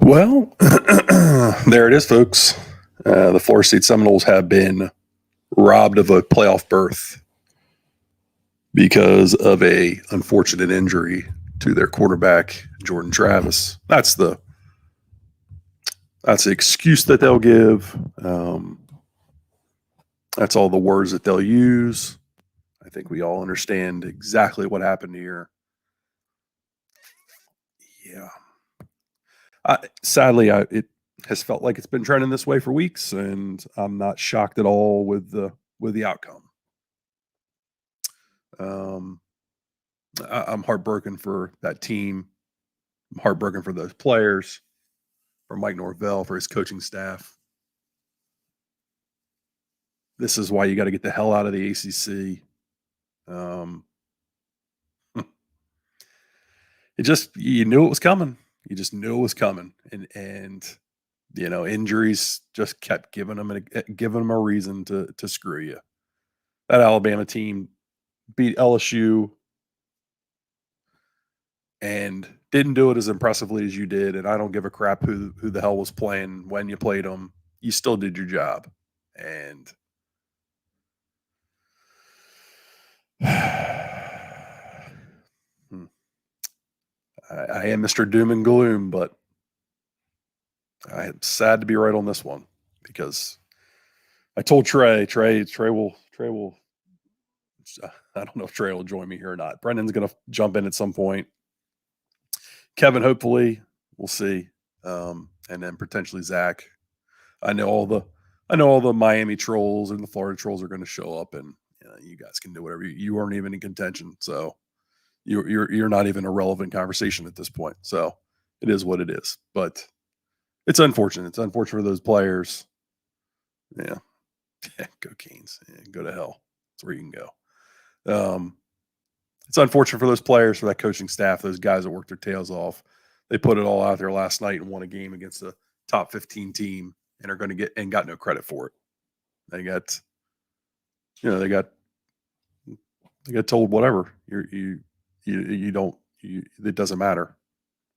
Well, there it is, folks. The Florida State Seminoles have been robbed of a playoff berth because of a unfortunate injury to their quarterback, Jordan Travis. That's the excuse that they'll give. That's all the words that they'll use. I think we all understand exactly what happened here. Yeah. Sadly, it has felt like it's been trending this way for weeks, and I'm not shocked at all with the outcome. Um, I'm heartbroken for that team. I'm heartbroken for those players, for Mike Norvell, for his coaching staff. This is why you got to get the hell out of the ACC. Um, you knew it was coming. You just knew it was coming, and injuries just kept giving them a reason to screw you. That Alabama team beat LSU and didn't do it as impressively as you did. And I don't give a crap who the hell was playing when you played them. You still did your job. And I am Mr. Doom and Gloom, but I am sad to be right on this one because I told Trey will, I don't know if Trey will join me here or not. Brendan's going to jump in at some point. Kevin, hopefully, we'll see. And then potentially Zach. I know all the Miami trolls and the Florida trolls are going to show up, and you guys can do whatever. You aren't even in contention, so you're not even a relevant conversation at this point. So it is what it is. But it's unfortunate. It's unfortunate for those players. Yeah, go Canes. Yeah, go to hell. That's where you can go. It's unfortunate for those players, for that coaching staff, those guys that worked their tails off. They put it all out there last night and won a game against a top 15 team and are going to got no credit for it. They got, they got told whatever you don't, it doesn't matter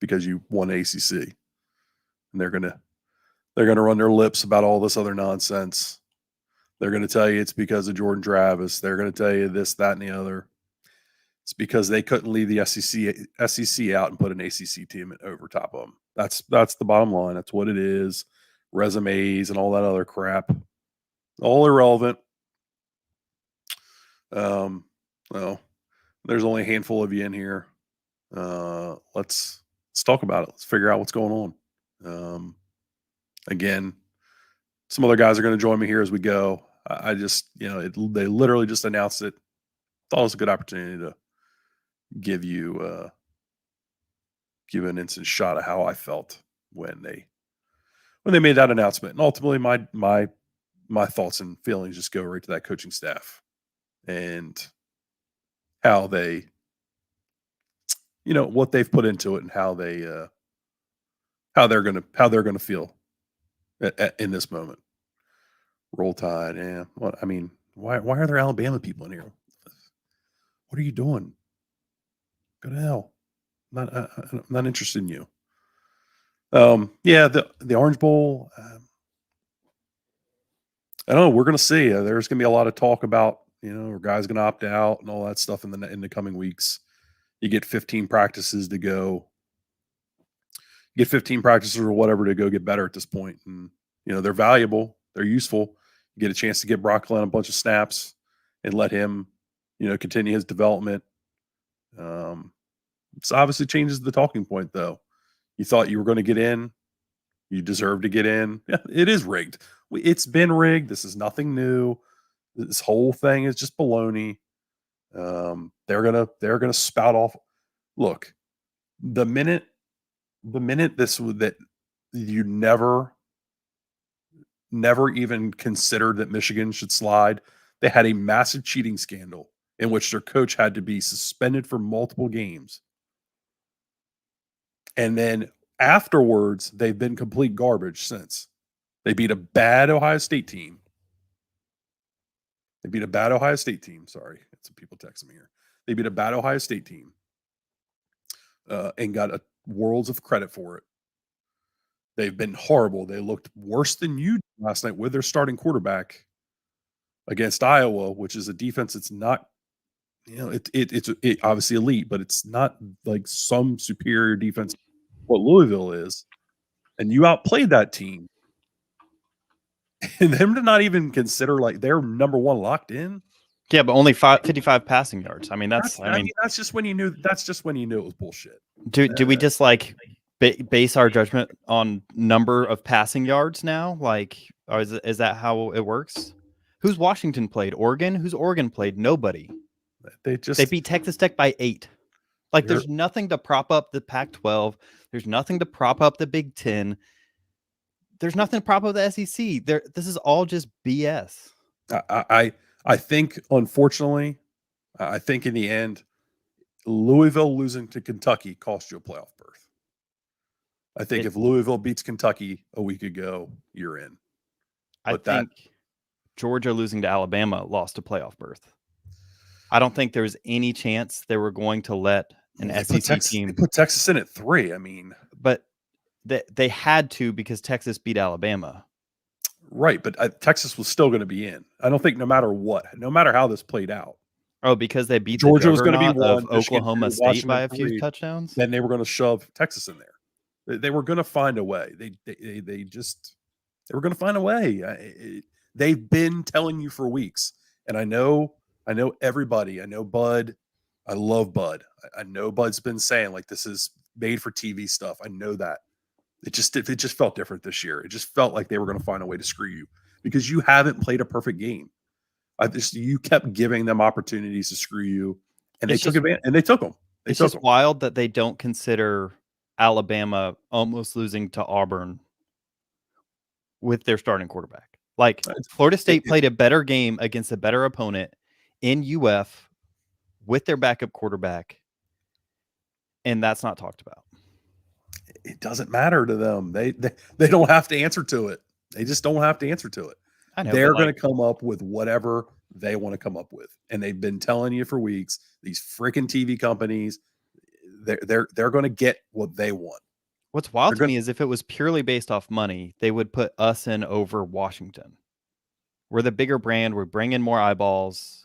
because you won ACC, and they're gonna run their lips about all this other nonsense. They're going to tell you it's because of Jordan Travis. They're going to tell you this, that, and the other. It's because they couldn't leave the SEC out and put an ACC team over top of them. That's the bottom line. That's what it is. Resumes and all that other crap, all irrelevant. Well, there's only a handful of you in here. Let's talk about it. Let's figure out what's going on. Again, some other guys are going to join me here as we go. I just, they literally just announced it. Thought it was a good opportunity to give you an instant shot of how I felt when they made that announcement. And ultimately, my thoughts and feelings just go right to that coaching staff and how they, what they've put into it and how they're gonna feel in this moment. Roll Tide, yeah. What I mean, why are there Alabama people in here? What are you doing? Go to hell. I'm not interested in you. Yeah, the Orange Bowl. I don't know. We're going to see. There's going to be a lot of talk about are guys going to opt out and all that stuff in the coming weeks. You get 15 practices to go. You get 15 practices or whatever to go get better at this point, and they're valuable. They're useful. You get a chance to get Brock Glenn a bunch of snaps and let him continue his development. It's obviously changes the talking point, though. You thought you were going to get in. You deserve to get in. Yeah, it is rigged. It's been rigged. This is nothing new. This whole thing is just baloney. They're gonna spout off. Look, the minute that you never even considered that Michigan should slide, they had a massive cheating scandal in which their coach had to be suspended for multiple games. And then afterwards, they've been complete garbage since. They beat a bad Ohio State team. Sorry, some people texting me here. They beat a bad Ohio State team and got worlds of credit for it. They've been horrible. They looked worse than you did last night with their starting quarterback against Iowa, which is a defense that's not, it's obviously elite, but it's not like some superior defense what Louisville is. And you outplayed that team. And them to not even consider like they're number one locked in. Yeah, but only 55 passing yards. I mean, that's just when you knew. That's just when you knew it was bullshit. Do we just like base our judgment on number of passing yards now? Like, or is that how it works? Who's Washington played? Oregon? Who's Oregon played? Nobody. They beat Texas Tech by 8. Like, there's nothing to prop up the Pac-12. There's nothing to prop up the Big Ten. There's nothing to prop up the SEC. This is all just BS. I think, unfortunately, I think in the end, Louisville losing to Kentucky cost you a playoff berth. I think if Louisville beats Kentucky a week ago, you're in. I think Georgia losing to Alabama lost a playoff berth. I don't think there's any chance they were going to let an SEC team. They put Texas in at 3. I mean, but they had to because Texas beat Alabama. Right, but Texas was still going to be in. I don't think no matter how this played out. Oh, because they beat Georgia was going to be one, of Oklahoma State by a few touchdowns. Then they were going to shove Texas in there. They were going to find a way. They were going to find a way. They've been telling you for weeks, and I know everybody. I know Bud. I love Bud. I know Bud's been saying like this is made for TV stuff. I know that. It just felt different this year. It just felt like they were going to find a way to screw you because you haven't played a perfect game. You kept giving them opportunities to screw you, and they took advantage. And they took them. It's just wild that they don't consider Alabama almost losing to Auburn with their starting quarterback. Like Florida State played a better game against a better opponent in UF with their backup quarterback, and that's not talked about. It doesn't matter to them. They don't have to answer to it. They just don't have to answer to it. I know, they're going to come up with whatever they want to come up with, and they've been telling you for weeks. These freaking TV companies, they're going to get what they want. What's wild to me is if it was purely based off money, they would put us in over Washington. We're the bigger brand. We're bringing more eyeballs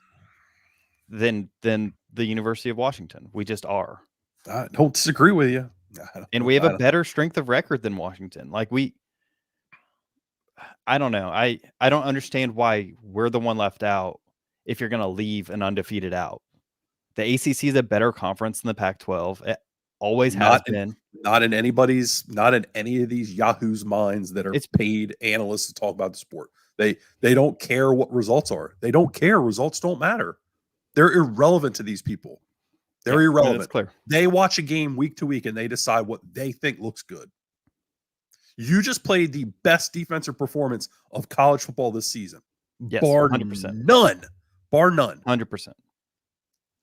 than the University of Washington. We just are. I don't disagree with you. And we have a better strength of record than Washington. Like I don't know. I don't understand why we're the one left out if you're going to leave an undefeated out. The ACC is a better conference than the Pac-12. It always has been. Not in any of these Yahoo's minds that are paid analysts to talk about the sport. They don't care what results are. They don't care. Results don't matter. They're irrelevant to these people. They're irrelevant. That's clear. They watch a game week to week and they decide what they think looks good. You just played the best defensive performance of college football this season. Yes, bar 100%. None. Bar none. 100%.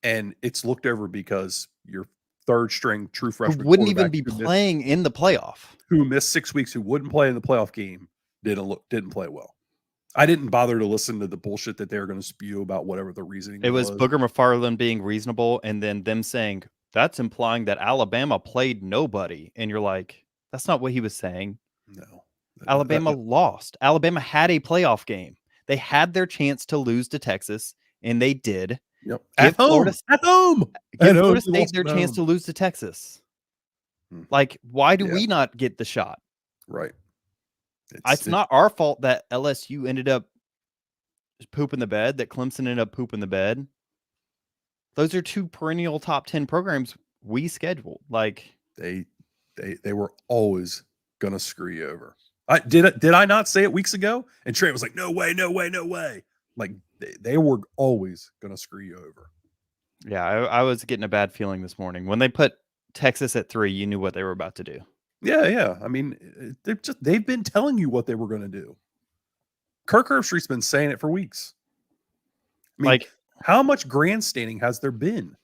And it's looked over because your third string true freshman who wouldn't even be playing in the playoff. Who missed 6 weeks, who wouldn't play in the playoff game, didn't play well. I didn't bother to listen to the bullshit that they were going to spew about whatever the reasoning was. It was Booger McFarland being reasonable and then them saying, that's implying that Alabama played nobody. And you're like, that's not what he was saying. No. Alabama lost. Alabama had a playoff game. They had their chance to lose to Texas, and they did. Yep. At home. Give Florida State their chance to lose to Texas. Like, why do we not get the shot? Right. It's not our fault that LSU ended up pooping the bed, that Clemson ended up pooping the bed. Those are two perennial top 10 programs we scheduled. Like they were always gonna screw you over. Did I not say it weeks ago? And Trey was like, no way, no way, no way. Like they were always gonna screw you over. Yeah, I was getting a bad feeling this morning. When they put Texas at 3, you knew what they were about to do. Yeah. I mean, they've been telling you what they were going to do. Kirk Herbstreit's been saying it for weeks. I mean, like, how much grandstanding has there been?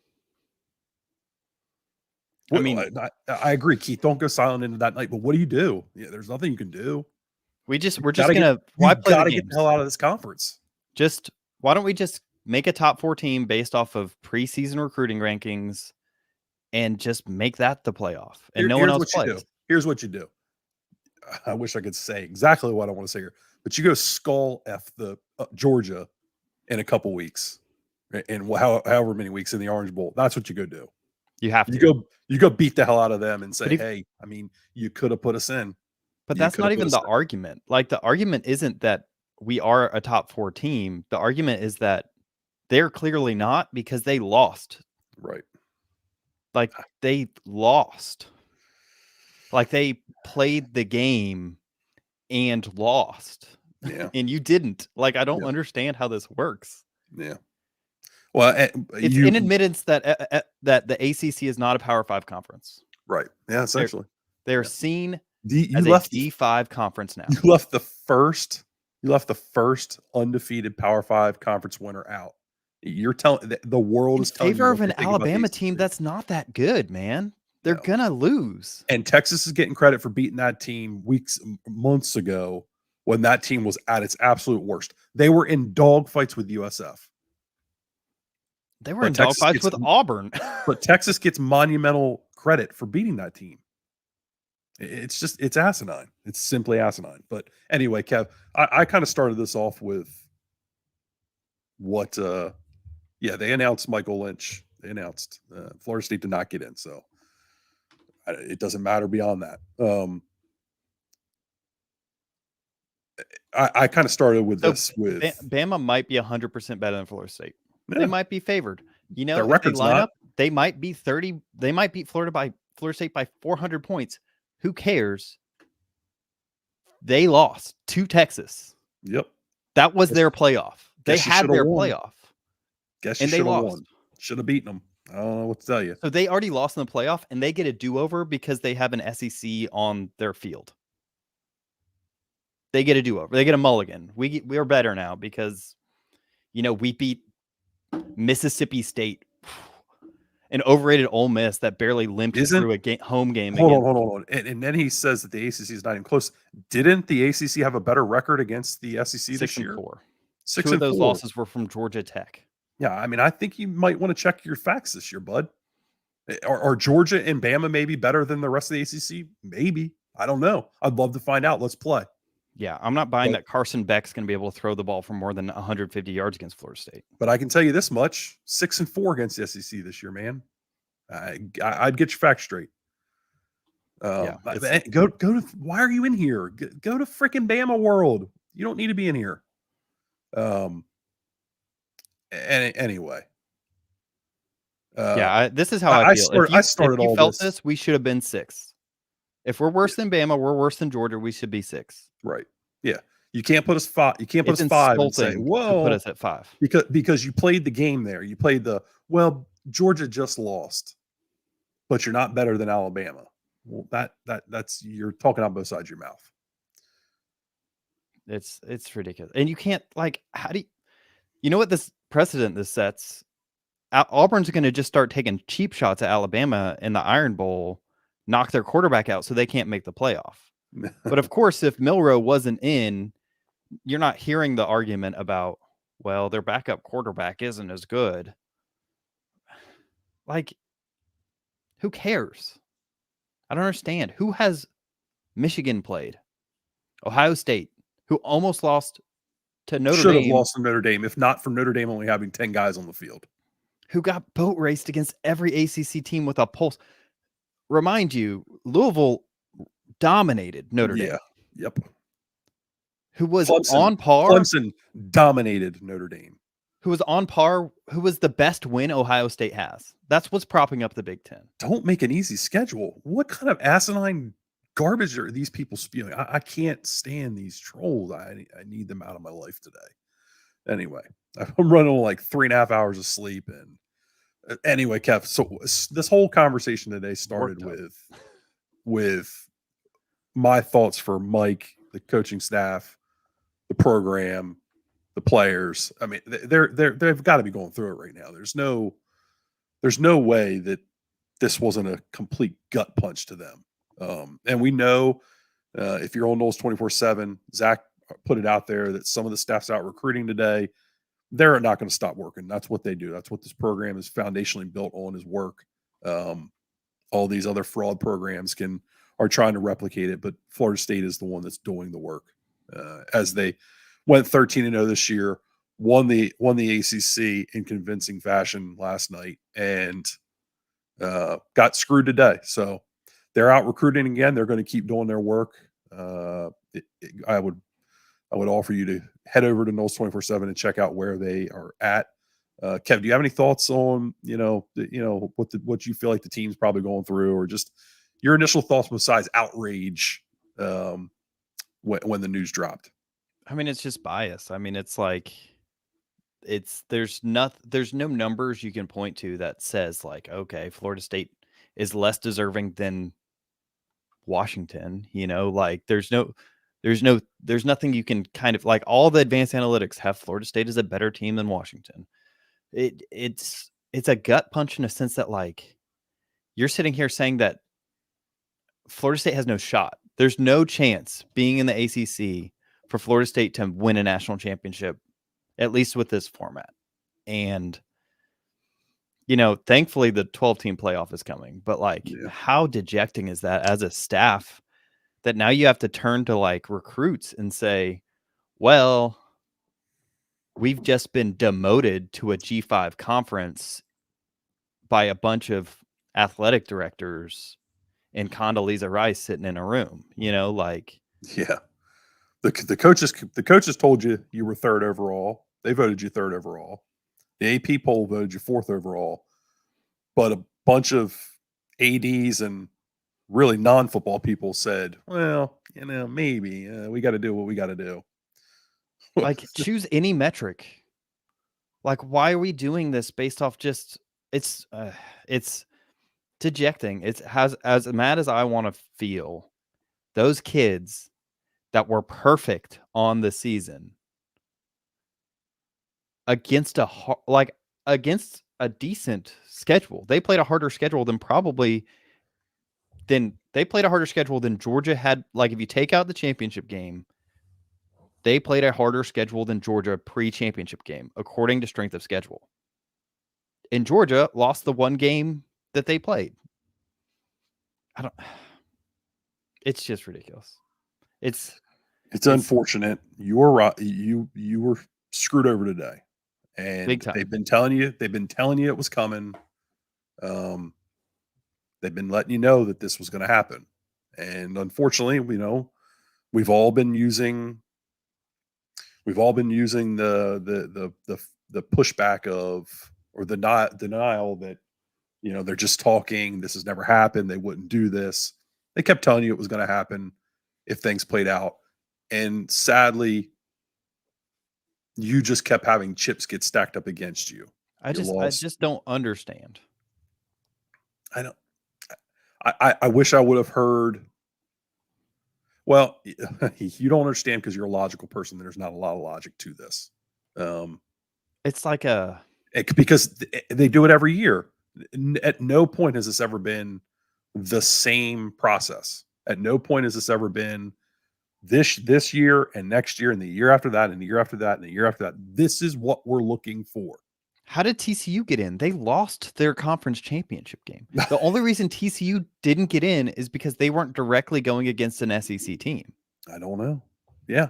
I mean, I agree, Keith. Don't go silent into that night. But what do you do? Yeah, there's nothing you can do. We're just gonna why play the games? Get the hell out of this conference. Just why don't we just make a top 4 team based off of preseason recruiting rankings, and just make that the playoff, and no one else plays. Here's what you do. I wish I could say exactly what I want to say here, but you go skull F the Georgia in a couple weeks, and however many weeks in the Orange Bowl. That's what you go do. You have to. You go beat the hell out of them and say, But if- hey, I mean, you could have put us in. But You that's could not have put even us the in. argument. Like the argument isn't that we are a top 4 team. The argument is that they're clearly not because they lost. Right. Like they lost. Like they played the game and lost. Yeah. And you didn't. Like I don't Yeah. understand how this works. Yeah. Well, It's an admittance that that the ACC is not a Power 5 conference. Right. Yeah, essentially. They're seen You as left a D5 conference now. You left the first undefeated Power 5 conference winner out. You're telling the world is telling you favor what of an they think about the Alabama ACC. team that's not that good, man. They're gonna lose. And Texas is getting credit for beating that team months ago when that team was at its absolute worst. They were in dogfights with USF. They were in dogfights with Auburn. But Texas gets monumental credit for beating that team. It's asinine. It's simply asinine. But anyway, Kev, I kind of started this off with what they announced Michael Lynch. They announced Florida State did not get in, so it doesn't matter beyond that. I kind of started with this with Bama might be 100% better than Florida State. Yeah. They might be favored. You know, their if record's they line not. up, they might be 30. They might beat Florida State by 400 points. Who cares? They lost to Texas. Yep. That was their playoff. They had their playoff. Guess and you they should have lost. won. Should have beaten them. I don't know what to tell you. So they already lost in the playoff, and they get a do-over because they have an SEC on their field. They get a do-over. They get a mulligan. We are better now because, you know, we beat Mississippi State, an overrated Ole Miss that barely limped through a home game. Hold on. And then he says that the ACC is not even close. Didn't the ACC have a better record against the SEC this year? 6-4. 6 Two of those losses were from Georgia Tech. Yeah, I mean, I think you might want to check your facts this year, bud. Are Georgia and Bama maybe better than the rest of the ACC? Maybe. I don't know. I'd love to find out. Let's play. Yeah, I'm not buying that Carson Beck's going to be able to throw the ball for more than 150 yards against Florida State. But I can tell you this much: 6-4 against the SEC this year, man. I'd get your facts straight. Go to. Why are you in here? Go to freaking Bama World. You don't need to be in here. Anyway. This is how I feel. If you felt this, we should have been 6. If we're worse than Bama, we're worse than Georgia. We should be 6. Right. Yeah. You can't put us 5. You can't put us 5 and say, "Whoa!" Put us at 5 because you played the game there. You played Georgia just lost, but you're not better than Alabama. Well, that's you're talking on both sides of your mouth. It's ridiculous, and you can't how do you know what this precedent this sets? Auburn's going to just start taking cheap shots at Alabama in the Iron Bowl, knock their quarterback out so they can't make the playoff. But of course, if Milroe wasn't in, you're not hearing the argument about, well, their backup quarterback isn't as good. Who cares? I don't understand. Who has Michigan played? Ohio State, who almost lost to Notre Dame. Should have lost to Notre Dame, if not for Notre Dame only having 10 guys on the field. Who got boat raced against every ACC team with a pulse. Remind you, Louisville dominated Notre Dame. Yeah. Yep. Who was on par. Clemson dominated Notre Dame. Who was on par. Who was the best win Ohio State has. That's what's propping up the Big Ten. Don't make an easy schedule. What kind of asinine garbage are these people spewing? I can't stand these trolls. I need them out of my life today. Anyway, I'm running like 3.5 hours of sleep. And anyway, Kev, so this whole conversation today started with my thoughts for Mike, the coaching staff, the program, the players. I mean, they've got to be going through it right now. There's no way that this wasn't a complete gut punch to them. And we know if you're on Noles 24/7, Zach put it out there that some of the staff's out recruiting today. They're not going to stop working. That's what they do. That's what this program is foundationally built on, is work. All these other fraud programs can are trying to replicate it, but Florida State is the one that's doing the work. As they went 13-0 this year, won the ACC in convincing fashion last night, and got screwed today. So they're out recruiting again. They're going to keep doing their work. I would offer you to head over to Noles 24/7 and check out where they are at. Kev, do you have any thoughts on what you feel like the team's probably going through, or just your initial thoughts besides outrage when the news dropped? I mean, it's just bias. I mean, it's like there's no numbers you can point to that says like, okay, Florida State is less deserving than Washington, like there's nothing you can kind of like. All the advanced analytics have Florida State as a better team than Washington. It's a gut punch in a sense that like you're sitting here saying that Florida State has no shot. There's no chance being in the ACC for Florida State to win a national championship, at least with this format. And thankfully the 12-team playoff is coming, but like how dejecting is that as a staff that now you have to turn to like recruits and say, well, we've just been demoted to a G5 conference by a bunch of athletic directors and Condoleezza Rice sitting in a room, like. Yeah. The coaches told you were third overall. They voted you third overall. The AP poll voted you fourth overall. But a bunch of ADs and really non-football people said, well, maybe we got to do what we got to do. Like, choose any metric. Like, why are we doing this based off just it's dejecting. It's as mad as I want to feel. Those kids that were perfect on the season against a decent schedule. They played a harder schedule than Georgia had. Like, if you take out the championship game, they played a harder schedule than Georgia pre-championship game, according to strength of schedule. And Georgia lost the one game that they played. It's just ridiculous. It's unfortunate. You were right. You were screwed over today. And big time. They've been telling you it was coming. They've been letting you know that this was going to happen. And unfortunately, we've all been using the pushback of, or the denial that, they're just talking. This has never happened. They wouldn't do this. They kept telling you it was going to happen if things played out. And sadly, you just kept having chips get stacked up against you. I just don't understand. I wish I would have heard. Well, you don't understand because you're a logical person. There's not a lot of logic to this. It's like because they do it every year. At no point has this ever been the same process. At no point has this ever been this year and next year and the year after that and the year after that and the year after that. This is what we're looking for. How did TCU get in? They lost their conference championship game. The only reason TCU didn't get in is because they weren't directly going against an SEC team. I don't know. Yeah,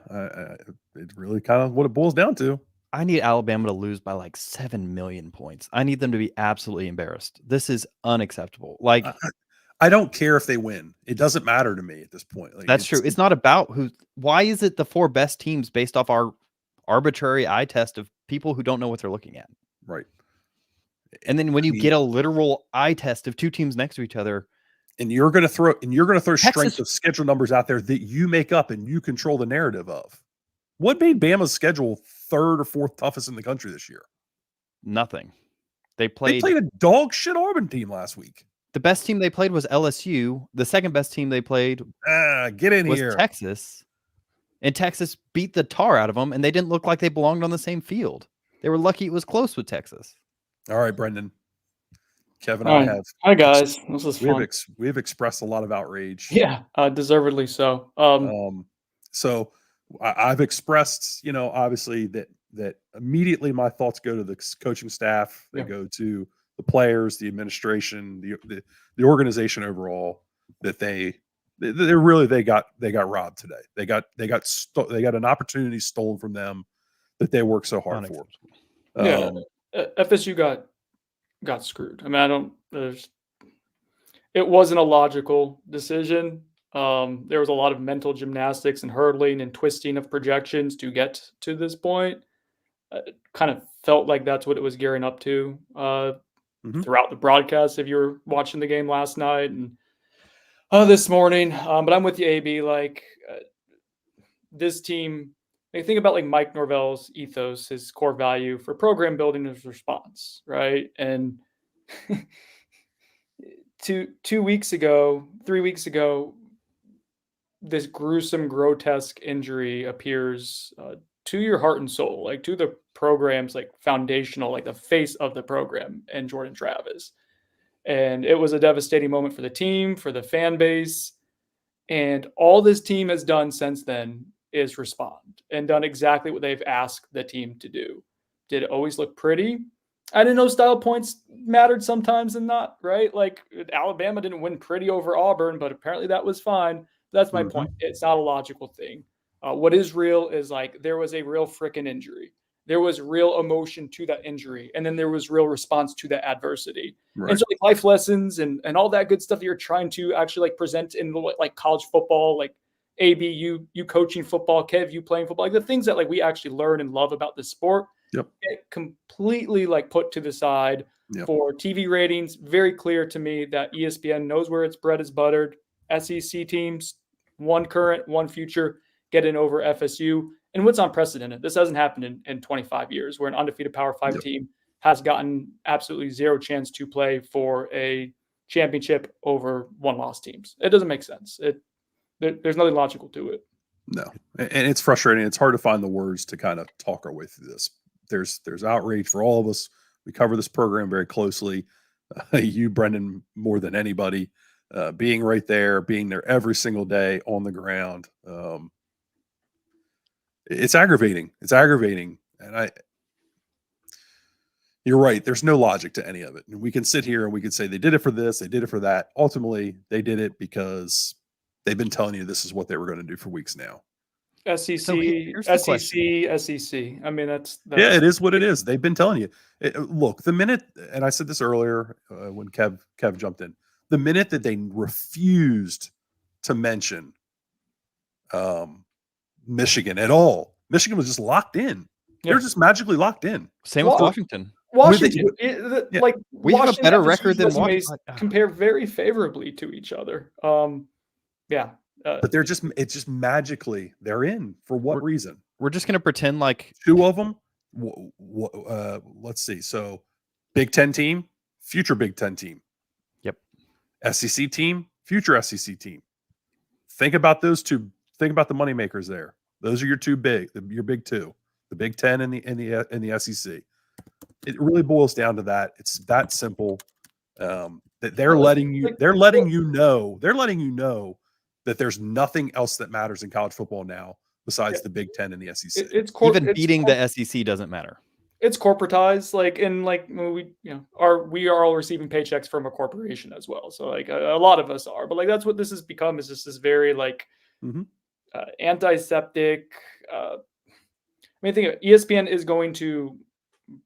it's really kind of what it boils down to. I need Alabama to lose by like 7 million points. I need them to be absolutely embarrassed. This is unacceptable. Like, I don't care if they win. It doesn't matter to me at this point. Like, that's true. It's not about who. Why is it the four best teams based off our arbitrary eye test of people who don't know what they're looking at? Right. And then when you get a literal eye test of two teams next to each other, and you're going to throw strength of schedule numbers out there that you make up and you control the narrative of. What made Bama's schedule third or fourth toughest in the country this year? Nothing. They played a dog shit Auburn team last week. The best team they played was LSU. The second best team they played was Texas. And Texas beat the tar out of them, and they didn't look like they belonged on the same field. They were lucky it was close with Texas. All right, Brendan. Kevin, I have. Hi, guys. This is fun. We have expressed a lot of outrage. Yeah, deservedly so. So I've expressed, obviously that immediately my thoughts go to the coaching staff. They go to the players, the administration, the organization overall, that they They really they got robbed today. They got an opportunity stolen from them that they worked so hard for. Yeah, FSU got screwed. I mean, it wasn't a logical decision. There was a lot of mental gymnastics and hurdling and twisting of projections to get to this point. It kind of felt like that's what it was gearing up to throughout the broadcast. If you were watching the game last night and this morning, but I'm with you, AB. Like this team, think about like Mike Norvell's ethos, his core value for program building is response, right? And 3 weeks ago, this gruesome, grotesque injury appears to your heart and soul, like to the program's like foundational, like the face of the program, and Jordan Travis. And it was a devastating moment for the team, for the fan base. And all this team has done since then is respond and done exactly what they've asked the team to do. Did it always look pretty? I didn't know style points mattered sometimes and not, right? Like Alabama didn't win pretty over Auburn, but apparently that was fine. That's my point. It's not a logical thing. What is real is like there was a real freaking injury. There was real emotion to that injury. And then there was real response to that adversity. Right. And so like life lessons and all that good stuff that you're trying to actually like present in like college football, like AB, you coaching football, Kev, you playing football, like the things that like we actually learn and love about the sport. Yep. Get completely like put to the side for TV ratings. Very clear to me that ESPN knows where its bread is buttered. SEC teams, one current, one future, getting over FSU. And what's unprecedented, this hasn't happened in 25 years, where an undefeated Power 5 team has gotten absolutely zero chance to play for a championship over one-loss teams. It doesn't make sense. There's nothing logical to it. No, and it's frustrating. It's hard to find the words to kind of talk our way through this. There's outrage for all of us. We cover this program very closely. You, Brendan, more than anybody, being right there, being there every single day on the ground. It's aggravating. And you're right. There's no logic to any of it. And we can sit here and we can say they did it for this, they did it for that. Ultimately, they did it because they've been telling you this is what they were going to do for weeks now. SEC, So SEC. I mean, that's yeah, it is what it is. They've been telling you. Look, the minute, and I said this earlier when Kev jumped in, the minute that they refused to mention Michigan at all, Michigan was just locked in. They were just magically locked in. Same with Washington. Like we have a better record than Washington. Compare very favorably to each other. But it's just magically they're in. For what reason? We're just going to pretend like two of them. Let's see. So Big Ten team, future Big Ten team. Yep. SEC team, future SEC team. Think about those two. Think about the moneymakers there. Those are your big two, the Big Ten and the SEC. It really boils down to that. It's that simple. That they're letting you know that there's nothing else that matters in college football now besides the Big Ten and the SEC. Even beating the SEC doesn't matter. It's corporatized, we are all receiving paychecks from a corporation as well. So like a lot of us are, but like that's what this has become, is just this very like antiseptic. I mean, think of it, ESPN is going to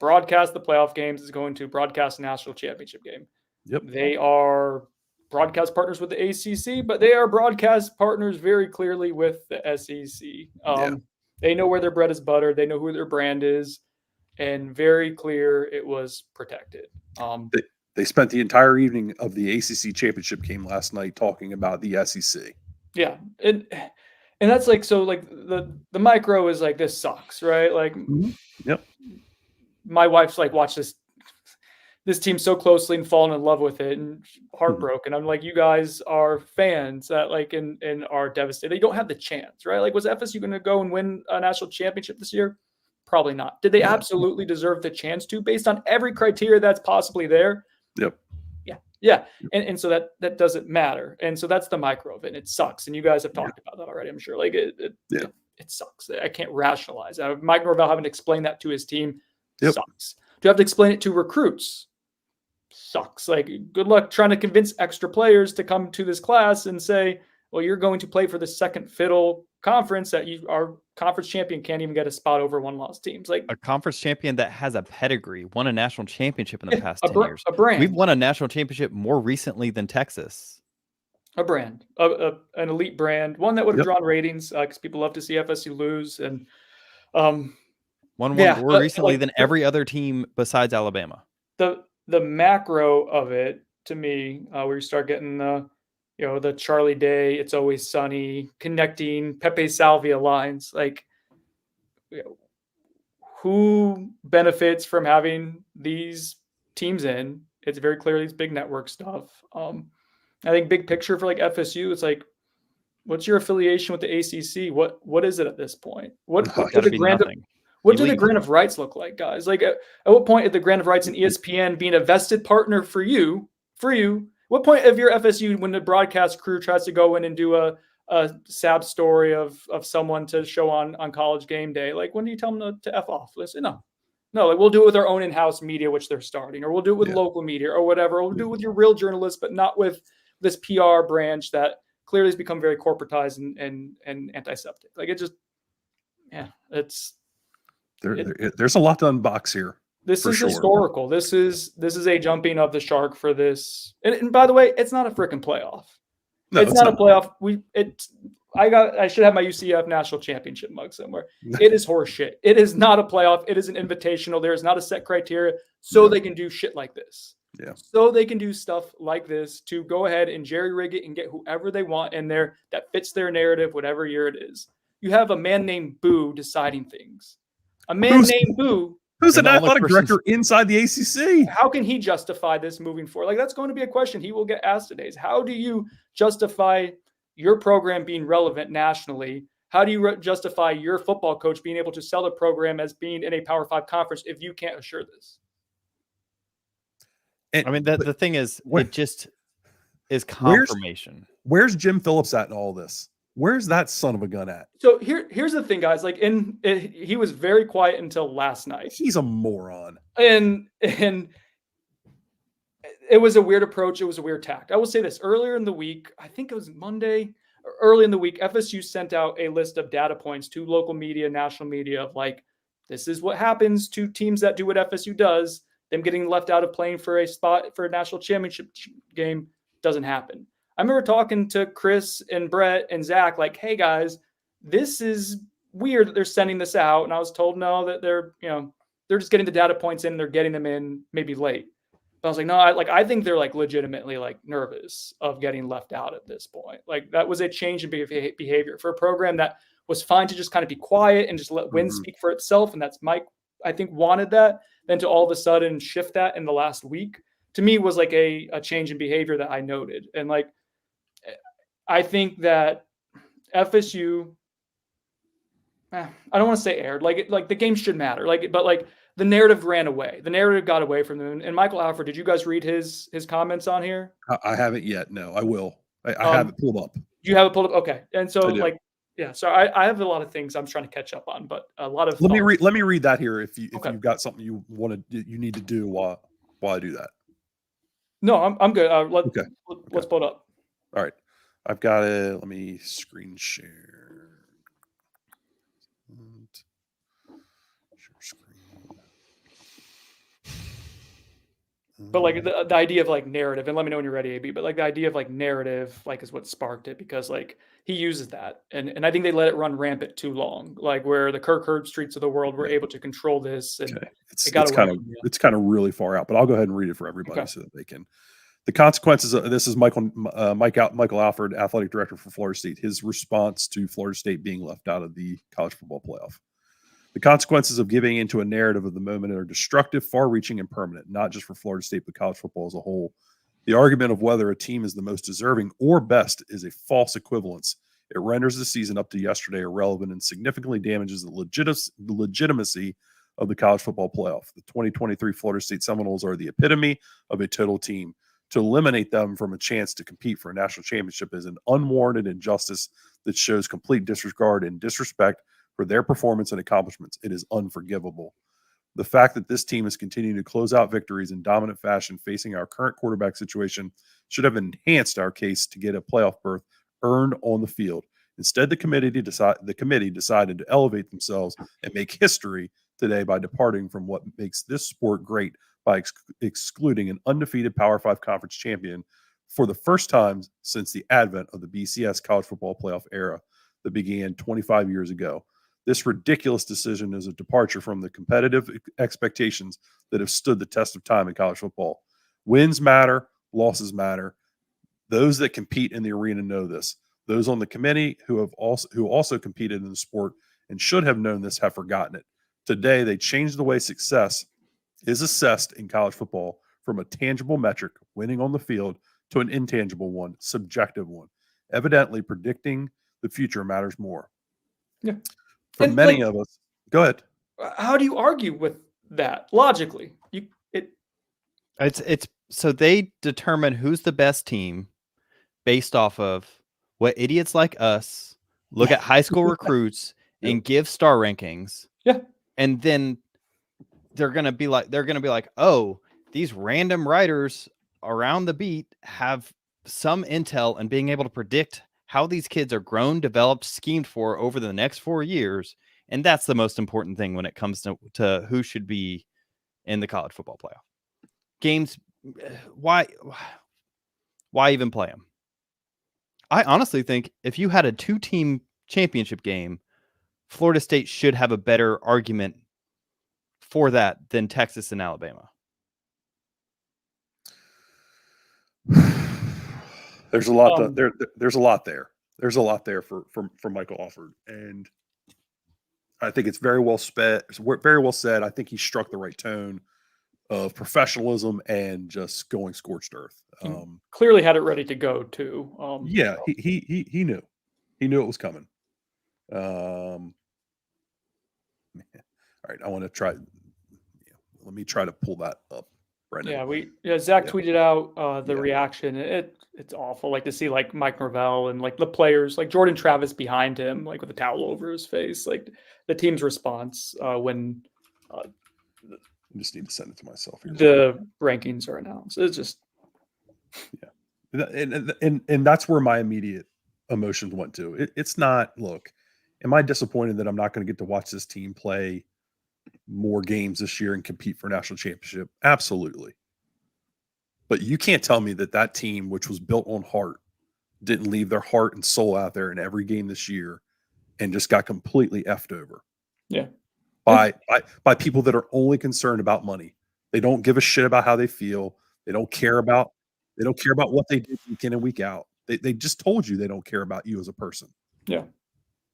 broadcast the playoff games, is going to broadcast the national championship game. Yep. They are broadcast partners with the ACC, but they are broadcast partners very clearly with the SEC. They know where their bread is buttered. They know who their brand is, and very clear it was protected. They spent the entire evening of the ACC championship game last night talking about the SEC. Yeah, and that's like, so like the micro is like, this sucks, right? Like, yep. My wife's like watched this team so closely and fallen in love with it and heartbroken. I'm like, you guys are fans that like and are devastated. They don't have the chance, right? Like, was FSU going to go and win a national championship this year? Probably not. Did they absolutely deserve the chance to, based on every criteria that's possibly there? Yep. Yeah. And so that doesn't matter. And so that's the micro of it. It sucks. And you guys have talked about that already, I'm sure. Like it sucks. I can't rationalize. Mike Norvell having to explain that to his team sucks. Do you have to explain it to recruits? Sucks. Like, good luck trying to convince extra players to come to this class and say, Well, you're going to play for the second fiddle conference that our conference champion can't even get a spot over one-loss teams. Like A conference champion that has a pedigree, won a national championship in the past 10 years. a brand. We've won a national championship more recently than Texas. A brand, an elite brand, one that would have drawn ratings because people love to see FSU lose. And won more recently than every other team besides Alabama. The macro of it, to me, where you start getting the Charlie Day, It's Always Sunny, connecting Pepe Salvia lines, like who benefits from having these teams in? It's very clear these big network stuff. I think big picture for like FSU, it's like, what's your affiliation with the ACC? What is it at this point? What do the grant of rights look like, guys? Like at what point is the grant of rights in ESPN being a vested partner for you? What point of your FSU when the broadcast crew tries to go in and do a sad story of someone to show on College Game Day? Like, when do you tell them to F off? Listen, no, like we'll do it with our own in-house media, which they're starting, or we'll do it with local media or whatever. We'll do it with your real journalists, but not with this PR branch that clearly has become very corporatized and antiseptic. Like it just, it's there's a lot to unbox here. This is historical. This is a jumping of the shark for this. And by the way, it's not a freaking playoff. No, it's not a playoff. I should have my UCF national championship mug somewhere. It is horseshit. It is not a playoff. It is an invitational. There is not a set criteria, so they can do shit like this. Yeah. So they can do stuff like this to go ahead and jerry rig it and get whoever they want in there that fits their narrative, whatever year it is. You have a man named Boo deciding things. A man named Boo. Who's an athletic director inside the ACC? How can he justify this moving forward? Like, that's going to be a question he will get asked today. Is how do you justify your program being relevant nationally? How do you justify your football coach being able to sell the program as being in a Power 5 conference if you can't assure this? And, I mean, the thing is, it just is confirmation. Where's Jim Phillips at in all this? Where's that son of a gun at? So here's the thing, guys. Like, he was very quiet until last night. He's a moron. And it was a weird approach. It was a weird tact. I will say this: earlier in the week, I think it was Monday, early in the week, FSU sent out a list of data points to local media, national media, of like, this is what happens to teams that do what FSU does. Them getting left out of playing for a spot for a national championship game doesn't happen. I remember talking to Chris and Brett and Zach, like, hey guys, this is weird that they're sending this out. And I was told no, that they're just getting the data points in, they're getting them in maybe late. But I was like, no, I think they're like legitimately like nervous of getting left out at this point. Like, that was a change in behavior for a program that was fine to just kind of be quiet and just let win speak for itself. And that's Mike, I think, wanted that. Then to all of a sudden shift that in the last week, to me, was like a change in behavior that I noted. And like, I think that FSU, I don't want to say aired, like the game should matter, but the narrative ran away. The narrative got away from them. And Michael Alford, did you guys read his comments on here? I haven't yet. No, I will. I have it pulled up. You have it pulled up? Okay. And so so I have a lot of things I'm trying to catch up on, but a lot of let me read that here if you've got something you need to do while I do that. No, I'm good. Let's pull it up. All right. I've got it. Let me screen share. Share screen. But like the idea of like narrative, and let me know when you're ready, AB, but like the idea of like narrative, like, is what sparked it, because like he uses that. And I think they let it run rampant too long, like where the Kirk Herbstreits of the world were able to control this. And it's kind of really far out, but I'll go ahead and read it for everybody so that they can. The consequences of this is Michael Alford, athletic director for Florida State. His response to Florida State being left out of the college football playoff. The consequences of giving into a narrative of the moment are destructive, far-reaching, and permanent, not just for Florida State, but college football as a whole. The argument of whether a team is the most deserving or best is a false equivalence. It renders the season up to yesterday irrelevant and significantly damages the legitimacy of the college football playoff. The 2023 Florida State Seminoles are the epitome of a total team. To eliminate them from a chance to compete for a national championship is an unwarranted injustice that shows complete disregard and disrespect for their performance and accomplishments. It is unforgivable. The fact that this team is continuing to close out victories in dominant fashion facing our current quarterback situation should have enhanced our case to get a playoff berth earned on the field. Instead, the committee decided to elevate themselves and make history today by departing from what makes this sport great by excluding an undefeated Power 5 conference champion for the first time since the advent of the BCS college football playoff era that began 25 years ago. This ridiculous decision is a departure from the competitive expectations that have stood the test of time in college football. Wins matter, losses matter. Those that compete in the arena know this. Those on the committee who also competed in the sport and should have known this have forgotten it. Today, they changed the way success is assessed in college football from a tangible metric, winning on the field, to an intangible one, subjective one. Evidently, predicting the future matters more. Yeah. For And, many like, of us, go ahead. how do you argue with that logically? It's so they determine who's the best team based off of what idiots like us look at high school recruits Yep. and give star rankings. Yeah. And then they're gonna be like, oh, these random writers around the beat have some intel and being able to predict how these kids are grown, developed, schemed for over the next 4 years. And that's the most important thing when it comes to who should be in the college football playoff. Games, why even play them? I honestly think if you had a 2-team championship game, Florida State should have a better argument for that than Texas and Alabama. There's a lot there's a lot there. There's a lot there for Michael Alford, and I think it's very well said. I think he struck the right tone of professionalism and just going scorched earth. Clearly had it ready to go too. Yeah, he knew it was coming. All right, I want to try. Let me try to pull that up, Brendan. Zach tweeted out the reaction. It's awful. Like to see like Mike Norvell and like the players, like Jordan Travis behind him, like with a towel over his face, like the team's response when I just need to send it to myself here. The rankings are announced. It's just and that's where my immediate emotions went to. It's not. Look, am I disappointed that I'm not going to get to watch this team play more games this year and compete for national championship? Absolutely. But you can't tell me that team, which was built on heart, didn't leave their heart and soul out there in every game this year and just got completely effed over. Yeah. By people that are only concerned about money. They don't give a shit about how they feel. They don't care about what they do week in and week out. They just told you they don't care about you as a person. Yeah.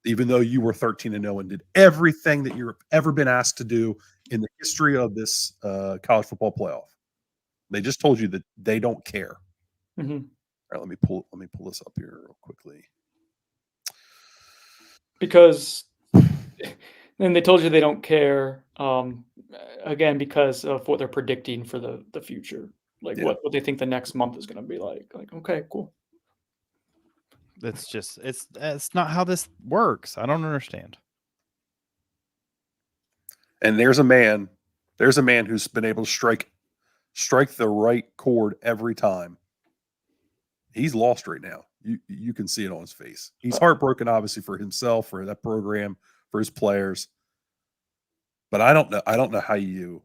Even though you were 13-0 and did everything that you've ever been asked to do in the history of this college football playoff. They just told you that they don't care. Mm-hmm. All right, let me pull this up here real quickly. Because then they told you they don't care. Again, because of what they're predicting for the future. Like what they think the next month is going to be like. Like, okay, cool. It's not how this works. I don't understand. And there's a man who's been able to strike the right chord every time. He's lost right now. You can see it on his face. He's heartbroken, obviously, for himself, for that program, for his players. But I don't know how you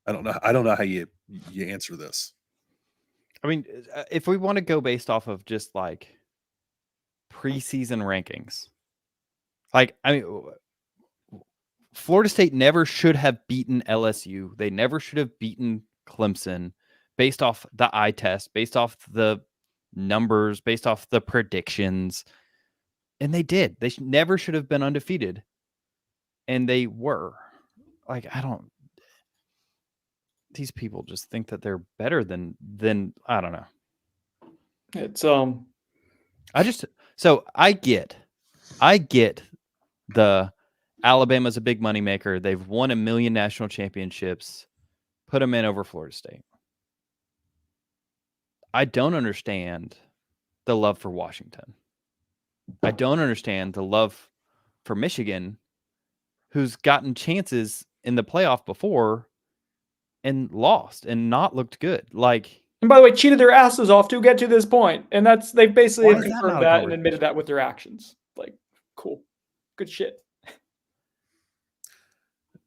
answer this. I mean, if we want to go based off of just like preseason rankings, Florida State never should have beaten LSU. They never should have beaten Clemson based off the eye test, based off the numbers, based off the predictions. And they did. They never should have been undefeated. And they were. These people just think that they're better than I don't know. It's I get the Alabama's a big moneymaker. They've won 1 million national championships. Put them in over Florida State. I don't understand the love for Washington. I don't understand the love for Michigan, who's gotten chances in the playoff before and lost and not looked good. Like, And by the way, cheated their asses off to get to this point. And they basically Why have is that confirmed not a that and admitted that with their actions. Like, cool. Good shit.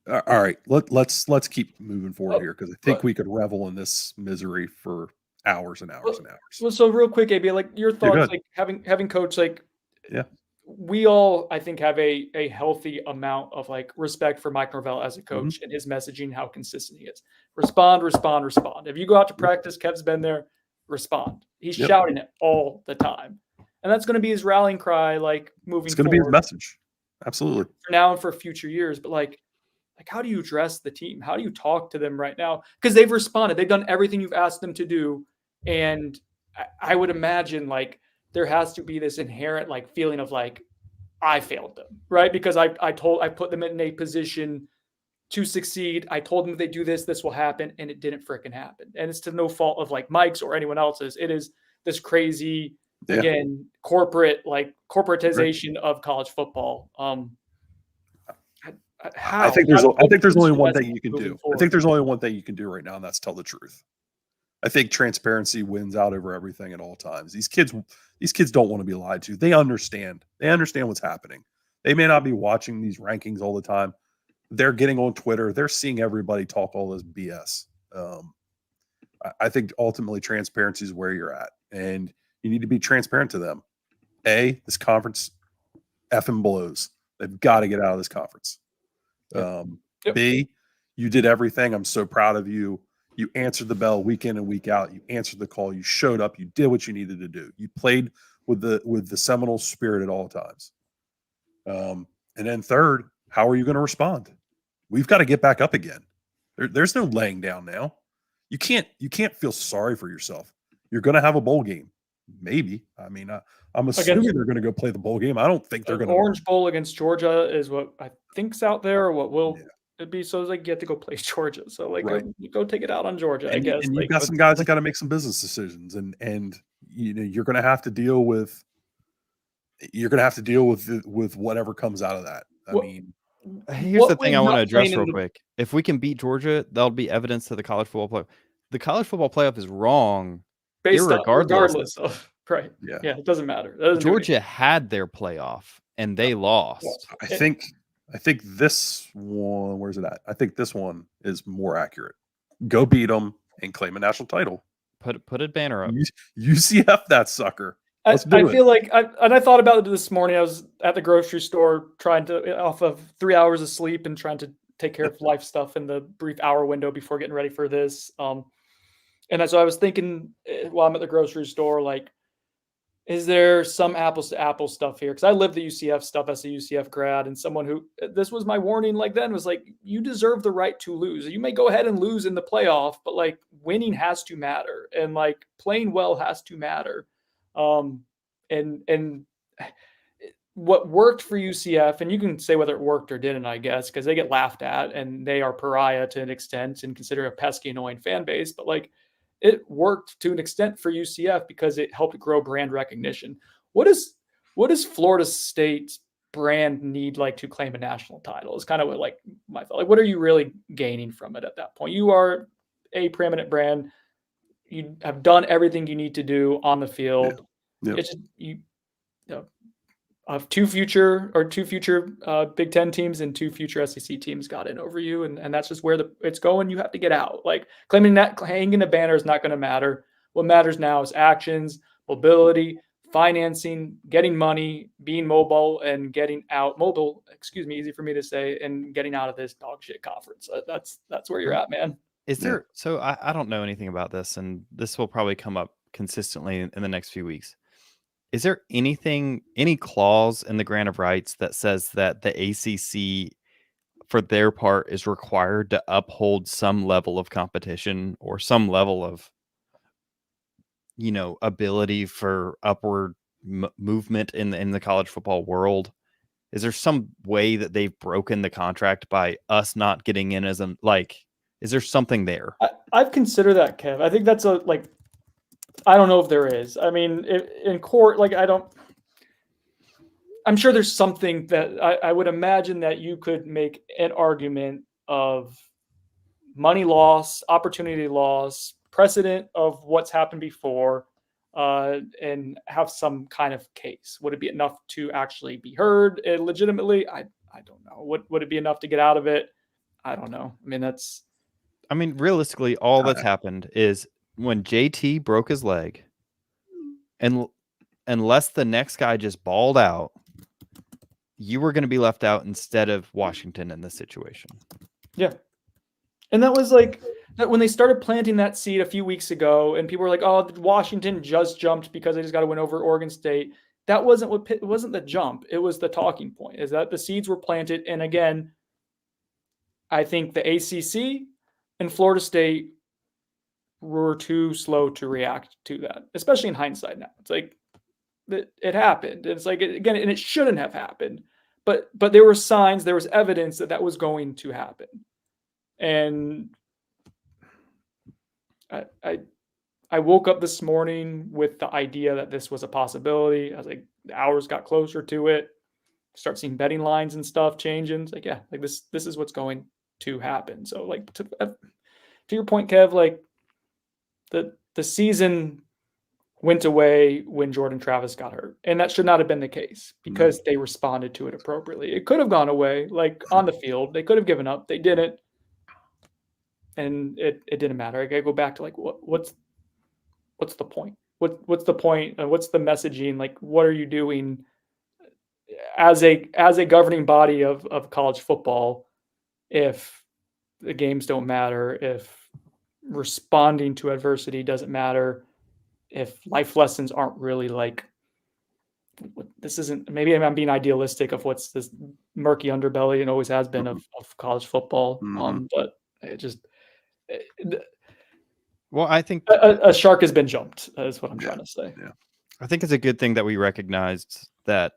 All right, let's keep moving forward Oh, here because I think we could revel in this misery for hours and hours and hours. Well, so real quick, AB, like your Yeah, go thoughts, ahead. like having coach, like Yeah. we all, I think, have a healthy amount of like respect for Mike Norvell as a coach and his messaging, how consistent he is. Respond, respond, respond. If you go out to practice, Kev's been there, respond. He's Yep. shouting it all the time. And that's going to be his rallying cry, like moving It's going to be his forward message. Absolutely. for now and for future years. But like how do you address the team? How do you talk to them right now? Because they've responded. They've done everything you've asked them to do. And I would imagine like there has to be this inherent like feeling of like, I failed them, right? Because I put them in a position to succeed. I told them if they do this, this will happen, and it didn't freaking happen. And it's to no fault of like Mike's or anyone else's. It is this crazy, again, corporatization of college football. How? I think there's only one thing moving you can do. I forward? think there's only one thing you can do right now, and that's tell the truth. I think transparency wins out over everything at all times. These kids don't want to be lied to. They understand. They understand what's happening. They may not be watching these rankings all the time. They're getting on Twitter. They're seeing everybody talk all this BS. I think ultimately transparency is where you're at, and you need to be transparent to them. This conference effing blows. They've got to get out of this conference. Yep. B, you did everything. I'm so proud of you. You answered the bell week in and week out. You answered the call. You showed up. You did what you needed to do. You played with the Seminole spirit at all times. And then third, how are you going to respond? We've got to get back up again. There's no laying down now. You can't feel sorry for yourself. You're going to have a bowl game. Maybe. I mean, I'm assuming they're going to go play the bowl game. I don't think they're going to. Orange Bowl against Georgia is what I think's out there, or what will it be? So it's like you have to go play Georgia. So like go take it out on Georgia, I guess. And you've got some guys that got to make some business decisions, and you know you're going to have to deal with whatever comes out of that. I mean, here's the thing I want to address real quick. If we can beat Georgia, that'll be evidence to the college football playoff. The college football playoff is wrong, regardless of Yeah, it doesn't matter. Georgia had their playoff and they lost. I think this one. Where's it at? I think this one is more accurate. Go beat them and claim a national title. Put a banner up. UCF that sucker. I feel like I thought about it this morning. I was at the grocery store trying to off of 3 hours of sleep and trying to take care of life stuff in the brief hour window before getting ready for this. And so I was thinking while I'm at the grocery store, like, is there some apples to apples stuff here? Because I lived the UCF stuff as a UCF grad, and someone who this was my warning like then was like, you deserve the right to lose. You may go ahead and lose in the playoff, but like winning has to matter, and like playing well has to matter. And what worked for UCF, and you can say whether it worked or didn't, I guess, because they get laughed at and they are pariah to an extent and consider a pesky, annoying fan base. But like it worked to an extent for UCF because it helped grow brand recognition. What does Florida State's brand need like to claim a national title? Is kind of what like my thought. Like, what are you really gaining from it at that point? You are a preeminent brand. You have done everything you need to do on the field. Yeah. It's just, of two future Big Ten teams and two future SEC teams got in over you, and that's just where it's going. You have to get out. Like claiming that hanging a banner is not going to matter. What matters now is actions, mobility, financing, getting money, being mobile, and getting out. Mobile, easy for me to say, and getting out of this dog shit conference. That's where you're at, man. Is there? So I don't know anything about this, and this will probably come up consistently in the next few weeks. Is there any clause in the grant of rights that says that the ACC, for their part, is required to uphold some level of competition or some level of, ability for upward movement in the college football world? Is there some way that they've broken the contract by us not getting in as is there something there? I've considered that, Kev. I think that's I don't know if there is. I mean, in court, I'm sure there's something that I would imagine that you could make an argument of money loss, opportunity loss, precedent of what's happened before, and have some kind of case. Would it be enough to actually be heard legitimately? I don't know. Would it be enough to get out of it? I don't know. I mean, realistically, all that's happened is when JT broke his leg, and unless the next guy just balled out, you were going to be left out instead of Washington in this situation. Yeah. And that was like that when they started planting that seed a few weeks ago, and people were like, "Oh, Washington just jumped because they just got to win over Oregon State." That wasn't it wasn't the jump. It was the talking point. Is that the seeds were planted, and again, I think the ACC and Florida State were too slow to react to that, especially in hindsight. Now it's like it happened. It's like again, and it shouldn't have happened, but there were signs, there was evidence that was going to happen. And I woke up this morning with the idea that this was a possibility. I was like, the hours got closer to it. Start seeing betting lines and stuff changing. It's like, yeah, like this is what's going to happen. So like to your point, Kev, like the season went away when Jordan Travis got hurt, and that should not have been the case because they responded to it appropriately. It could have gone away, like on the field. They could have given up. They didn't. And it didn't matter. I gotta go back to like what's the point? What's the point? What's the messaging? Like, what are you doing as a governing body of college football if the games don't matter, if responding to adversity doesn't matter, if life lessons aren't really like this isn't, maybe I'm being idealistic of what's this murky underbelly and always has been of college football. But it just well, I think a shark has been jumped, is what I'm trying to say. Yeah. I think it's a good thing that we recognized that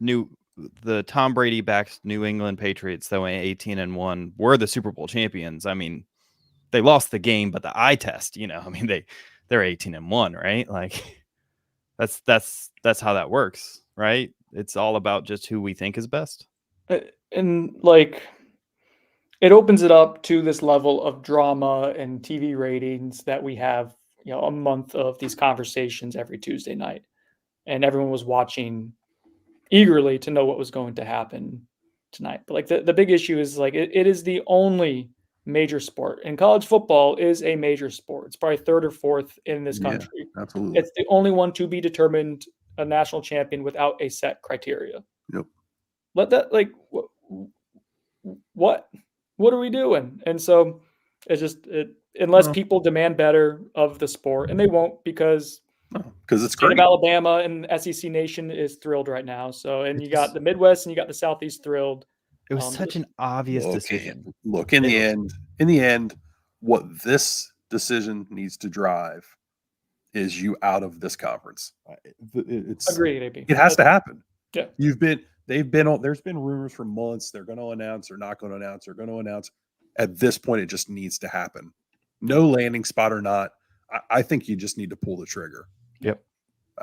the Tom Brady backed New England Patriots that went 18-1 were the Super Bowl champions. I mean, they lost the game, but the eye test, I mean, they're 18-1, right? Like that's how that works, right? It's all about just who we think is best. And like it opens it up to this level of drama and TV ratings that we have, a month of these conversations every Tuesday night. And everyone was watching eagerly to know what was going to happen tonight. But like the big issue is like it is the only major sport, and college football is a major sport. It's probably third or fourth in this country. Yeah, absolutely. It's the only one to be determined a national champion without a set criteria. Yep. Let that like what are we doing? And so it's just unless people demand better of the sport, and they won't because it's great. Of Alabama and SEC Nation is thrilled right now. So, and you got the Midwest and you got the Southeast thrilled. It was such an obvious decision. Look, in the end, what this decision needs to drive is you out of this conference. Agreed, AB. It has to happen. Yeah. There's been rumors for months. They're going to announce, they're not going to announce, they're going to announce. At this point, it just needs to happen. No landing spot or not. I think you just need to pull the trigger. Yep.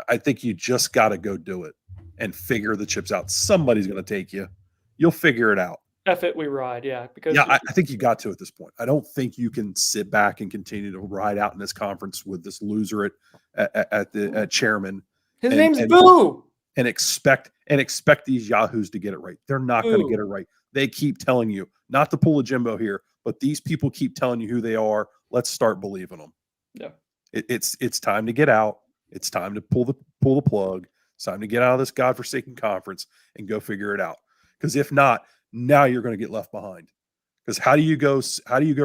I think you just got to go do it and figure the chips out. Somebody's going to take you. You'll figure it out. F it, we ride. Yeah. Because I think you got to at this point. I don't think you can sit back and continue to ride out in this conference with this loser at chairman. His name's Boo. And expect these yahoos to get it right. They're not going to get it right. They keep telling you not to pull a Jimbo here, but these people keep telling you who they are. Let's start believing them. Yeah. It's time to get out. It's time to pull the plug. It's time to get out of this godforsaken conference and go figure it out. Because if not, now you're going to get left behind. Because how do you go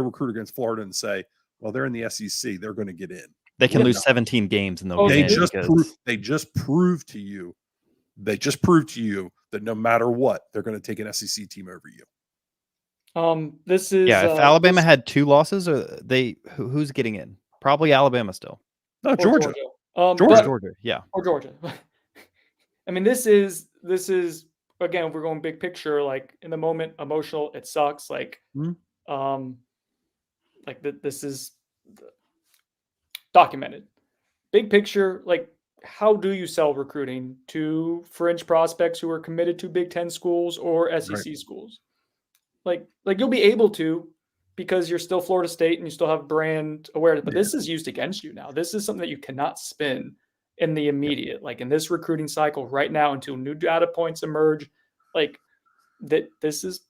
recruit against Florida and say, well, they're in the SEC, they're going to get in? They can lose 17 games in the They just proved to you that no matter what, they're going to take an SEC team over you. This is if Alabama had 2 losses, who's getting in? Probably Alabama still. No, Georgia. Georgia, yeah. Or Georgia. I mean, this is again, we're going big picture, like in the moment, emotional, it sucks. Like, this is documented. Big picture, like, how do you sell recruiting to fringe prospects who are committed to Big Ten schools or SEC schools? Like you'll be able to because you're still Florida State and you still have brand awareness. But Yeah. this is used against you now. This is something that you cannot spin in the immediate, like in this recruiting cycle right now until new data points emerge. Like that, this is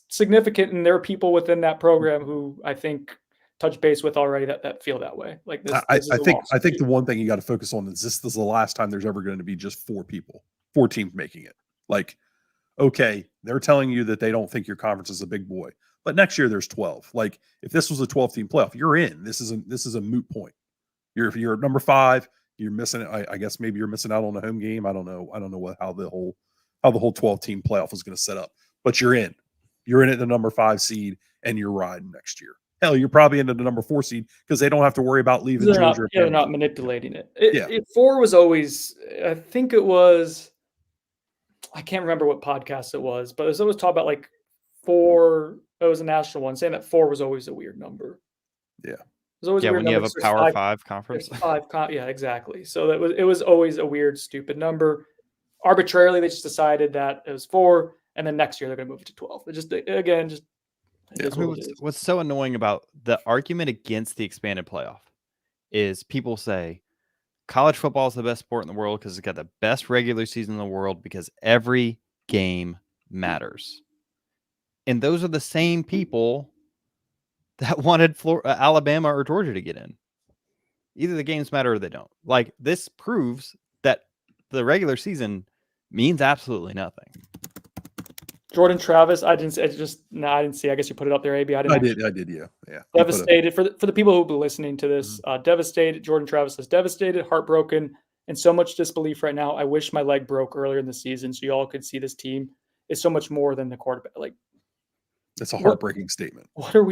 significant, and there are people within that program who I think touch base with already that feel that way. Like this, I this is a think loss. the one thing you got to focus on is this is the last time there's ever going to be just 4 teams making it. Like, okay, they're telling you that they don't think your conference is a big boy, but next year there's 12. Like, if this was a 12-team playoff, you're in. This is a moot point. If you're at number 5, you're missing. I guess maybe you're missing out on a home game. I don't know how the whole 12-team playoff is going to set up, but you're in. You're in at the number 5 seed, and you're riding next year. Hell, you're probably into the number 4 seed because they don't have to worry about leaving Georgia. They're not manipulating it. 4 was always, I think it was, I can't remember what podcast it was, but it was always talk about like 4. It was a national one saying that 4 was always a weird number. Yeah. It was always when you have a Power 5 conference. 5, yeah, exactly. So it was always a weird, stupid number. Arbitrarily, they just decided that it was 4, and then next year they're going to move it to 12. It just what's so annoying about the argument against the expanded playoff is people say college football is the best sport in the world because it's got the best regular season in the world because every game matters. And those are the same people that wanted Alabama or Georgia to get in. Either the games matter or they don't. Like, this proves that the regular season means absolutely nothing. Jordan Travis, I didn't see. I guess you put it up there, AB. I did. Yeah. Devastated for the people who'll be listening to this. Devastated. Jordan Travis is devastated, heartbroken, and so much disbelief right now. I wish my leg broke earlier in the season so you all could see this team is so much more than the quarterback. Like, that's a heartbreaking statement. What are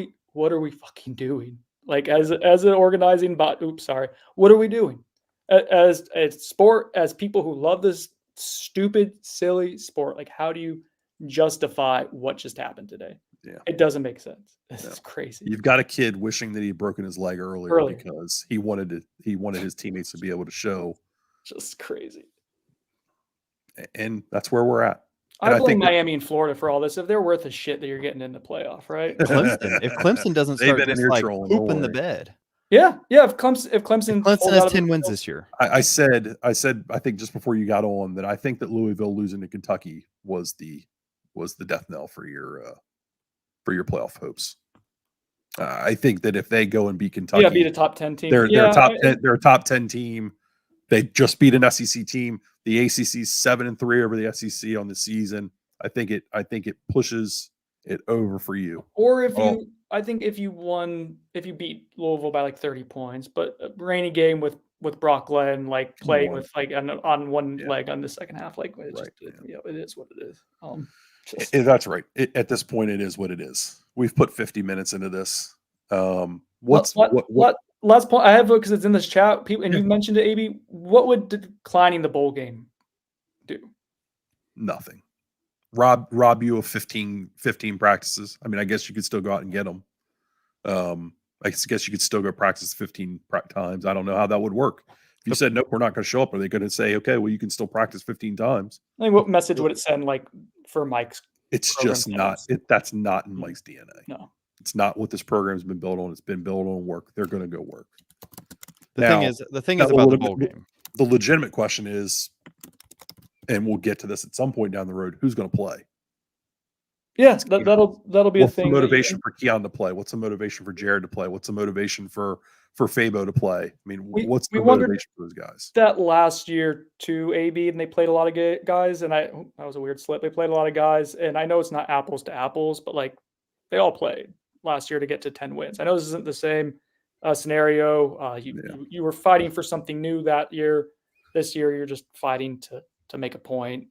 we fucking doing? Like, as an organizing bot. Oops, sorry. What are we doing as a sport? As people who love this stupid, silly sport, like, how do you justify what just happened today? Yeah, it doesn't make sense. This is crazy. You've got a kid wishing that he had broken his leg earlier because he wanted his teammates to be able to show. Just crazy. And that's where we're at. And I blame Miami and Florida for all this. If they're worth a shit, that you're getting in the playoff, right? If Clemson doesn't start just like pooping the bed. Yeah. If Clemson has 10 wins this year. I said, I think just before you got on that I think that Louisville losing to Kentucky was the death knell for your playoff hopes. I think that if they go and beat Kentucky, beat a top 10 team. They're a top 10 team. They just beat an SEC team. The ACC's 7-3 over the SEC on the season. I think it pushes it over for you. Or if you beat Louisville by like 30 points, but a rainy game with Brock Glenn, like playing with like on one leg on the second half, like it is what it is. That's right. At this point, it is what it is. We've put 50 minutes into this. What last point I have, because it's in this chat, people, and you mentioned it, AB. What would declining the bowl game do? Nothing. Rob you of 15 practices. I mean, I guess you could still go out and get them. I guess you could still go practice 15 times. I don't know how that would work. If you said, nope, we're not going to show up, are they going to say, okay, well, you can still practice 15 times? I mean, what message would it send, like, for Mike's? It's just not. That's not in Mike's DNA. No. It's not what this program's been built on. It's been built on work. They're going to go work. The thing is about the bowl game. The legitimate question is, and we'll get to this at some point down the road, who's going to play? Yeah, that'll be a thing. What's the motivation for Keon to play? What's the motivation for Jared to play? What's the motivation for Fabo to play? I mean, what's the motivation for those guys? That last year to AB, and they played a lot of guys, and that was a weird slip. They played a lot of guys, and I know it's not apples to apples, but like they all played last year to get to 10 wins. I know this isn't the same scenario. You were fighting for something new that year. This year, you're just fighting to make a point.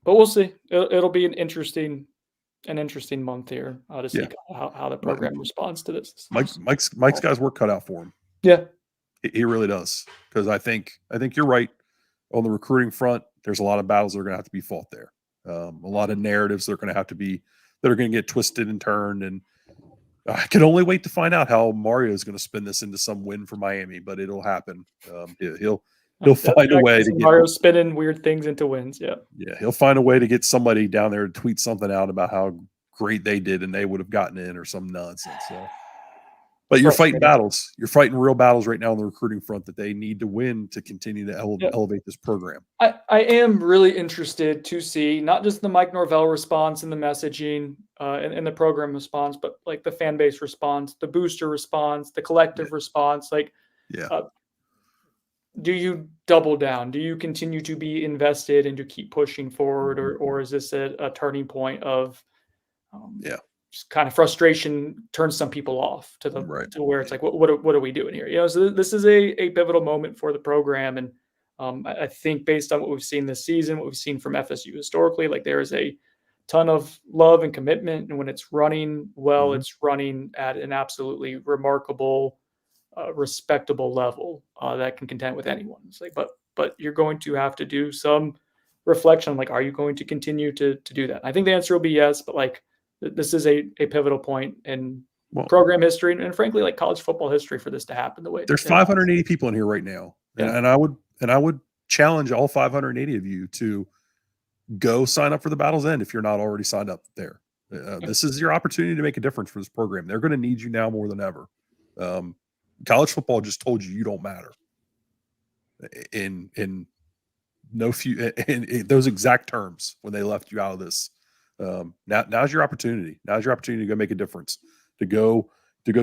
But we'll see. It'll be an interesting month here to see how the program responds to this. Mike's got his work cut out for him. Yeah, he really does. Because I think you're right on the recruiting front. There's a lot of battles that are going to have to be fought there. A lot of narratives that are going to get twisted and turned. And I can only wait to find out how Mario is going to spin this into some win for Miami. But it'll happen. He'll find a way to get Mario spinning weird things into wins. Yeah. Yeah. He'll find a way to get somebody down there to tweet something out about how great they did and they would have gotten in or some nonsense. So, but you're fighting Frustrating. battles. You're fighting real battles right now on the recruiting front that they need to win to continue to Yeah. elevate this program. I am really interested to see not just the Mike Norvell response and the messaging and the program response, but like the fan base response, the booster response, the collective response. Like, Yeah. do you double down? Do you continue to be invested and to keep pushing forward, or is this a turning point of just kind of frustration turns some people off to the Right. to where it's like, what are we doing here? You know, so this is a pivotal moment for the program, and I think based on what we've seen this season, what we've seen from FSU historically, like there is a ton of love and commitment, and when it's running well, it's running at an absolutely remarkable, respectable level that can contend with anyone. It's like, but you're going to have to do some reflection. Like, are you going to continue to do that? I think the answer will be yes, but like this is a pivotal point in program history and frankly, like college football history for this to happen the way there's 580 people in here right now. Yeah. And I would challenge all 580 of you to go sign up for the Battle's End if you're not already signed up there. This is your opportunity to make a difference for this program. They're going to need you now more than ever. College football just told you don't matter in no few in those exact terms when they left you out of this. Now's your opportunity. Now's your opportunity to go make a difference. To go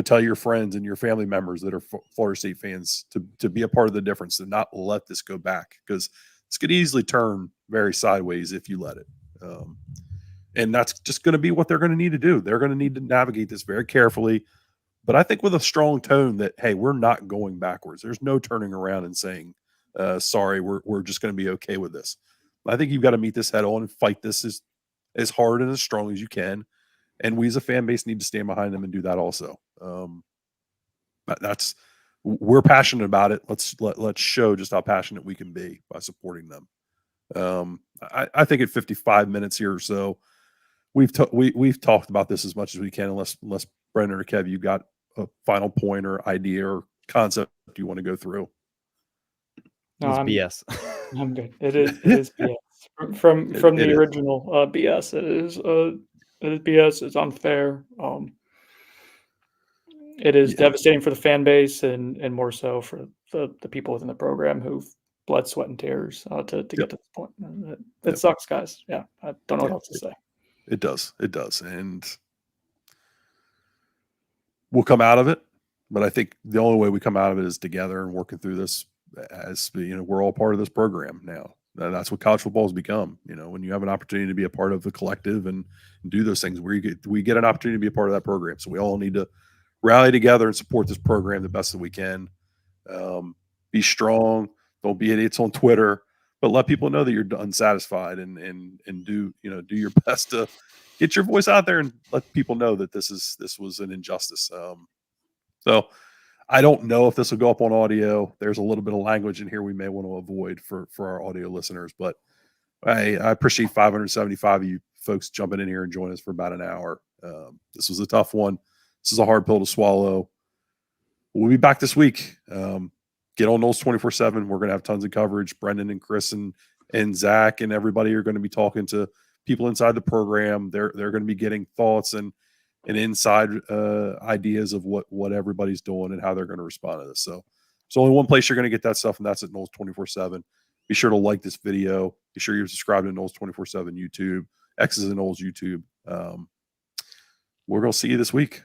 tell your friends and your family members that are Florida State fans to be a part of the difference, and not let this go back, because this could easily turn very sideways if you let it. And that's just going to be what they're going to need to do. They're going to need to navigate this very carefully, but I think with a strong tone that, hey, we're not going backwards. There's no turning around and saying, sorry, we're just going to be okay with this. I think you've got to meet this head on and fight this as hard and as strong as you can. And we as a fan base need to stand behind them and do that also. We're passionate about it. Let's show just how passionate we can be by supporting them. I think at 55 minutes here or so, we've talked about this as much as we can, unless Brendan or Kev, you got a final point or idea or concept you want to go through. No, It's BS. I'm good. It is BS from the original BS. It is BS. It's unfair. It is devastating for the fan base and more so for the people within the program who've blood, sweat, and tears to get to this point. It sucks, guys. Yeah, I don't know what else to say. It does. And we'll come out of it. But I think the only way we come out of it is together and working through this. As we're all part of this program now. That's what college football has become. When you have an opportunity to be a part of the collective and do those things, we get an opportunity to be a part of that program. So we all need to rally together and support this program the best that we can. Be strong. Don't be idiots on Twitter, but let people know that you're unsatisfied and do your best to get your voice out there and let people know that this was an injustice. So I don't know if this will go up on audio. There's a little bit of language in here we may want to avoid for our audio listeners, but I appreciate 575 of you folks jumping in here and joining us for about an hour. This was a tough one. This is a hard pill to swallow. We'll be back this week. Get on Noles 24/7. We're going to have tons of coverage. Brendan and Chris and Zach and everybody are going to be talking to people inside the program. They're going to be getting thoughts and inside ideas of what everybody's doing and how they're going to respond to this. So there's only one place you're going to get that stuff, and that's at Noles 24/7. Be sure to like this video. Be sure you're subscribed to Noles 24/7 YouTube, X's and Noles YouTube. We're going to see you this week.